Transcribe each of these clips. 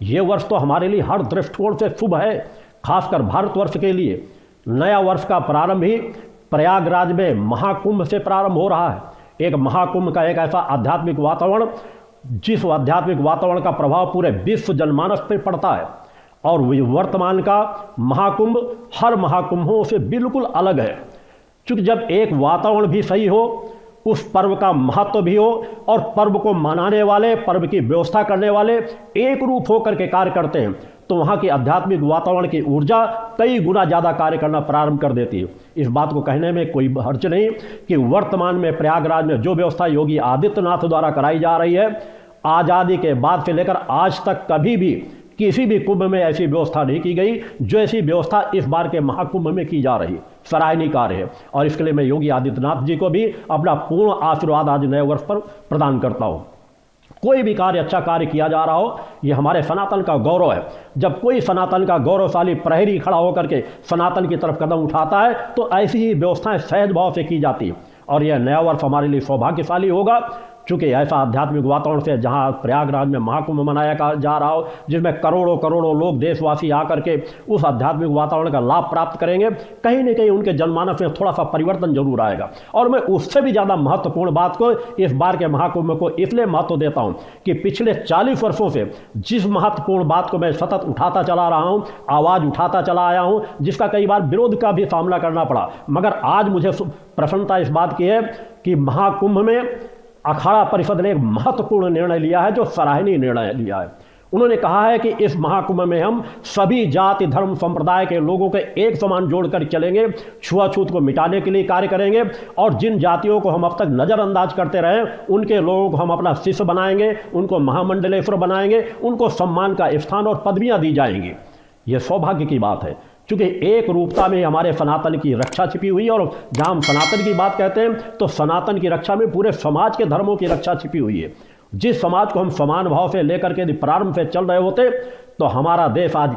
ये वर्ष तो हमारे लिए हर दृष्टिकोण से शुभ है, खासकर भारतवर्ष के लिए। नया वर्ष का प्रारंभ ही प्रयागराज में महाकुंभ से प्रारंभ हो रहा है। एक महाकुंभ का एक ऐसा आध्यात्मिक वातावरण, जिस आध्यात्मिक वातावरण का प्रभाव पूरे विश्व जनमानस पर पड़ता है। और वर्तमान का महाकुंभ हर महाकुंभों से बिल्कुल अलग है, क्योंकि जब एक वातावरण भी सही हो, उस पर्व का महत्व भी हो और पर्व को मनाने वाले, पर्व की व्यवस्था करने वाले एक रूप होकर के कार्य करते हैं, तो वहाँ की आध्यात्मिक वातावरण की ऊर्जा कई गुना ज़्यादा कार्य करना प्रारंभ कर देती है। इस बात को कहने में कोई हर्ज नहीं कि वर्तमान में प्रयागराज में जो व्यवस्था योगी आदित्यनाथ द्वारा कराई जा रही है, आज़ादी के बाद से लेकर आज तक कभी भी किसी भी कुंभ में ऐसी व्यवस्था नहीं की गई जो ऐसी व्यवस्था इस बार के महाकुंभ में की जा रही। सराहनीय कार्य है और इसके लिए मैं योगी आदित्यनाथ जी को भी अपना पूर्ण आशीर्वाद आज नए वर्ष पर प्रदान करता हूँ। कोई भी कार्य, अच्छा कार्य किया जा रहा हो, ये हमारे सनातन का गौरव है। जब कोई सनातन का गौरवशाली प्रहरी खड़ा होकर के सनातन की तरफ कदम उठाता है तो ऐसी ही व्यवस्थाएं सहज भाव से की जाती है और यह नया वर्ष हमारे लिए सौभाग्यशाली होगा, चूँकि ऐसा आध्यात्मिक वातावरण से जहाँ प्रयागराज में महाकुंभ मनाया जा रहा हो, जिसमें करोड़ों करोड़ों लोग देशवासी आकर के उस आध्यात्मिक वातावरण का लाभ प्राप्त करेंगे, कहीं न कहीं उनके जनमानस में थोड़ा सा परिवर्तन जरूर आएगा। और मैं उससे भी ज़्यादा महत्वपूर्ण बात को, इस बार के महाकुंभ को इसलिए महत्व देता हूँ कि पिछले 40 वर्षों से जिस महत्वपूर्ण बात को मैं सतत उठाता चला रहा हूँ, आवाज़ उठाता चला आया हूँ, जिसका कई बार विरोध का भी सामना करना पड़ा, मगर आज मुझे प्रसन्नता इस बात की है कि महाकुंभ में अखाड़ा परिषद ने एक महत्वपूर्ण निर्णय लिया है, जो सराहनीय निर्णय लिया है। उन्होंने कहा है कि इस महाकुंभ में हम सभी जाति धर्म संप्रदाय के लोगों के एक समान जोड़कर चलेंगे, छुआछूत को मिटाने के लिए कार्य करेंगे और जिन जातियों को हम अब तक नज़रअंदाज करते रहे, उनके लोगों को हम अपना शिष्य बनाएंगे, उनको महामंडलेश्वर बनाएंगे, उनको सम्मान का स्थान और पदवियाँ दी जाएंगी। ये सौभाग्य की बात है, क्योंकि एक रूपता में हमारे सनातन की रक्षा छिपी हुई है। और जहाँ हम सनातन की बात कहते हैं तो सनातन की रक्षा में पूरे समाज के धर्मों की रक्षा छिपी हुई है। जिस समाज को हम समान भाव से लेकर के यदि प्रारंभ से चल रहे होते तो हमारा देश आज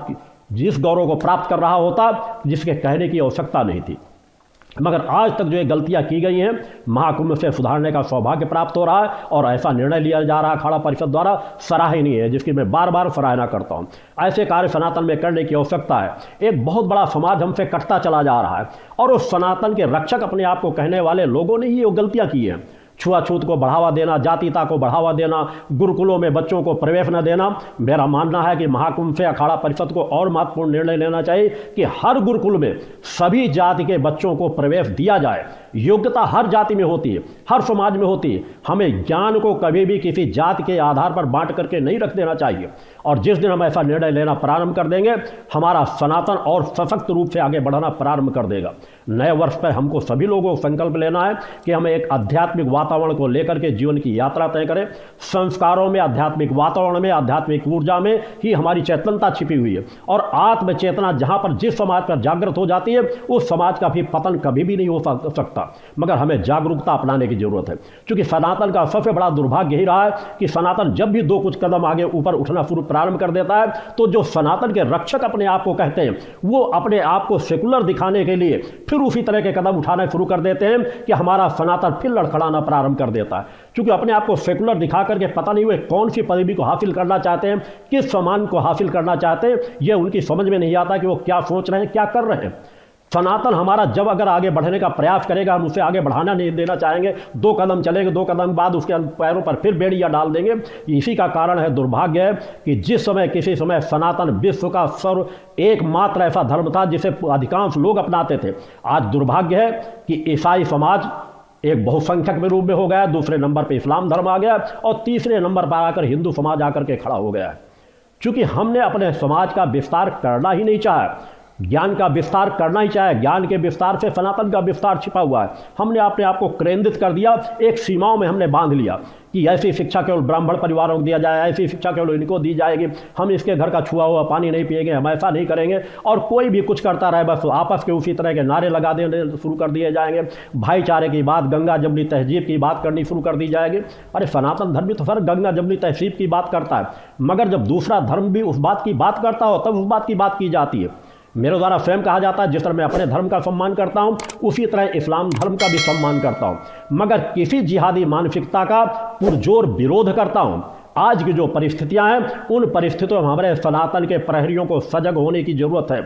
जिस गौरव को प्राप्त कर रहा होता, जिसके कहने की आवश्यकता नहीं थी। मगर आज तक जो ये गलतियां की गई हैं, महाकुंभ से सुधारने का सौभाग्य प्राप्त हो रहा है और ऐसा निर्णय लिया जा रहा है अखाड़ा परिषद द्वारा, सराहनीय है, जिसकी मैं बार बार सराहना करता हूं। ऐसे कार्य सनातन में करने की आवश्यकता है। एक बहुत बड़ा समाज हमसे कटता चला जा रहा है और उस सनातन के रक्षक अपने आप को कहने वाले लोगों ने ये गलतियां की हैं। छुआछूत को बढ़ावा देना, जातीयता को बढ़ावा देना, गुरुकुलों में बच्चों को प्रवेश न देना। मेरा मानना है कि महाकुंभ से अखाड़ा परिषद को और महत्वपूर्ण निर्णय लेना चाहिए कि हर गुरुकुल में सभी जाति के बच्चों को प्रवेश दिया जाए। योग्यता हर जाति में होती है, हर समाज में होती है। हमें ज्ञान को कभी भी किसी जाति के आधार पर बांट करके नहीं रख देना चाहिए। और जिस दिन हम ऐसा निर्णय लेना प्रारंभ कर देंगे, हमारा सनातन और सशक्त रूप से आगे बढ़ना प्रारंभ कर देगा। नए वर्ष पर हमको सभी लोगों को संकल्प लेना है कि हम एक आध्यात्मिक वातावरण को लेकर के जीवन की यात्रा तय करें। संस्कारों में, आध्यात्मिक वातावरण में, आध्यात्मिक ऊर्जा में ही हमारी चेतनता छिपी हुई है। और आत्म चेतना जहां पर जिस समाज पर जागृत हो जाती है, उस समाज का भी पतन कभी भी नहीं हो सकता। मगर हमें जागरूकता अपनाने की जरूरत है, क्योंकि सनातन का सबसे बड़ा दुर्भाग्य यही रहा है कि सनातन जब भी दो कुछ कदम आगे ऊपर उठना शुरू प्रारंभ कर देता है, तो जो सनातन के रक्षक अपने आप को कहते हैं, वो अपने आप को सेकुलर दिखाने के लिए फिर उसी तरह के कदम उठाना शुरू कर देते हैं कि हमारा सनातन फिर लड़खड़ाना प्रारंभ कर देता है। क्योंकि अपने आप को सेकुलर दिखा करके पता नहीं वे कौन सी पदवी को हासिल करना चाहते हैं, किस सम्मान को हासिल करना चाहते हैं, यह उनकी समझ में नहीं आता कि वो क्या सोच रहे हैं, क्या कर रहे हैं। सनातन हमारा जब अगर आगे बढ़ने का प्रयास करेगा, हम उसे आगे बढ़ाना नहीं देना चाहेंगे। 2 कदम चलेंगे, 2 कदम बाद उसके पैरों पर फिर बेड़ियां डाल देंगे। इसी का कारण है, दुर्भाग्य है कि जिस समय किसी समय सनातन विश्व का सर्व एकमात्र ऐसा धर्म था जिसे अधिकांश लोग अपनाते थे, आज दुर्भाग्य है कि ईसाई समाज एक बहुसंख्यक में रूप में हो गया, दूसरे नंबर पर इस्लाम धर्म आ गया और तीसरे नंबर पर आकर हिंदू समाज आकर के खड़ा हो गया है। क्योंकि हमने अपने समाज का विस्तार करना ही नहीं चाहा, ज्ञान का विस्तार करना ही चाहे। ज्ञान के विस्तार से सनातन का विस्तार छिपा हुआ है। हमने अपने आप को केंद्रित कर दिया, एक सीमाओं में हमने बांध लिया कि ऐसी शिक्षा केवल ब्राह्मण परिवारों को दिया जाए, ऐसी शिक्षा केवल इनको दी जाएगी, हम इसके घर का छुआ हुआ पानी नहीं पिएंगे, हम ऐसा नहीं करेंगे। और कोई भी कुछ करता रहे, बस आपस के उसी तरह के नारे लगा देने शुरू कर दिए जाएंगे। भाईचारे की बात, गंगा जमनी तहजीब की बात करनी शुरू कर दी जाएगी। अरे सनातन धर्म भी तो सर गंगा जमनी तहजीब की बात करता है, मगर जब दूसरा धर्म भी उस बात की बात करता हो तब उस बात की बात की जाती है। मेरे द्वारा स्वयं कहा जाता है, जिस तरह मैं अपने धर्म का सम्मान करता हूं, उसी तरह इस्लाम धर्म का भी सम्मान करता हूं, मगर किसी जिहादी मानसिकता का पुरजोर विरोध करता हूं। आज की जो परिस्थितियां हैं उन परिस्थितियों में हमारे सनातन के प्रहरियों को सजग होने की ज़रूरत है।